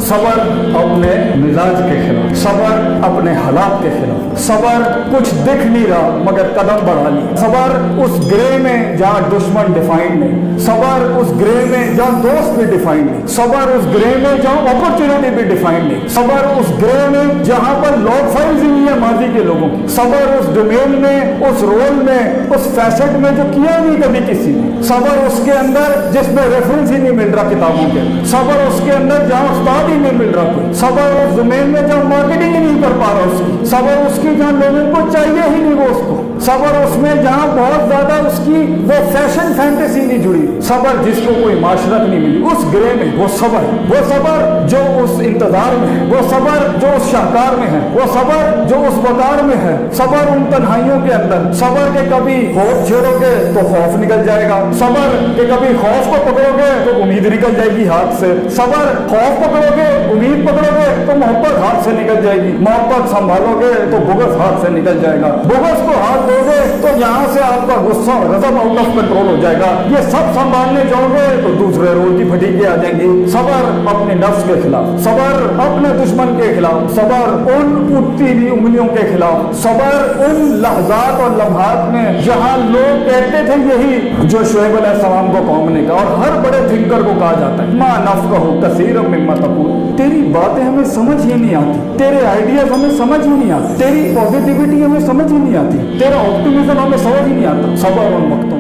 सबर अपने मिजाज के खिलाफ, सबर अपने हालात के खिलाफ, सबर कुछ दिख नहीं रहा मगर कदम बढ़ा लिया, सबर उस ग्रे में जहाँ दुश्मन डिफाइंड नहीं, सबर उस ग्रे में जहाँ दोस्त भी डिफाइंड नहीं, सबर उस ग्रे में जहाँ अपॉर्चुनिटी भी डिफाइंड नहीं, सबर उस ग्रे में जहाँ पर लॉग फाइल्स ही नहीं है माजी के लोगों की, सबर उस डोमेन में, उस रोल में, उस फैसेट में जो किया नहीं कभी किसी ने, सबर उसके अंदर जिसमें रेफरेंस ही नहीं मिल रहा किताबों के, सबर उसके अंदर जहाँ उस्ताद ही नहीं मिल रहा कोई, सबर उस डोमेन में जहाँ मार्केटिंग ही नहीं कर पा रहा उसकी, सबर उसकी जहाँ लोगों को चाहिए ही नहीं वो उसको, सबर उसमें जहाँ बहुत ज्यादा उसकी वो फैशन फैंटेसी नहीं जुड़ी, सबर जिसको कोई माशरत नहीं मिली, उस ग्रे में वो सबर जो उस इंतजार में है, वो सबर जो उस शाहकार में है, वो सबर जो उस वकार में है, सबर उन तन्हाइयों के अंदर, सबर के कभी खौफ छेड़ोगे तो खौफ निकल जाएगा, सबर के कभी खौफ को पकड़ोगे तो उम्मीद निकल जाएगी हाथ से, सबर खौफ पकड़ोगे, उम्मीद पकड़ोगे तो मोहब्बत हाथ से निकल जाएगी, मोहब्बत संभालोगे तो बुग़्ज़ हाथ से निकल जाएगा, बुग़्ज़ को हाथ दोगे तो यहाँ से आपका गुस्सा गज़ब आउट ऑफ कंट्रोल हो जाएगा, ये सब संभालने जाओगे तो दूसरे रोल की फटीकें आ जाएंगी। सबर अपने नफ्स के खिलाफ, सबर अपने दुश्मन के खिलाफ, सबर उन उठती हुई उंगलियों के खिलाफ, सबर उन लहजात और लम्हात में जहाँ लोग कहते थे यही जो शुएब अलैहिस्सलाम को कौम ने कहा और हर बड़े थिंकर को कहा जाता है, मा नफ़क़हु कसीरम मिम्मा तक़ूल, तेरी बातें हमें समझ ही नहीं आती, तेरे आइडियाज हमें समझ ही नहीं आते, तेरी पॉजिटिविटी हमें समझ ही नहीं आती, तेरा ऑप्टिमिज्म हमें समझ ही नहीं आता। सबर उन वक्तों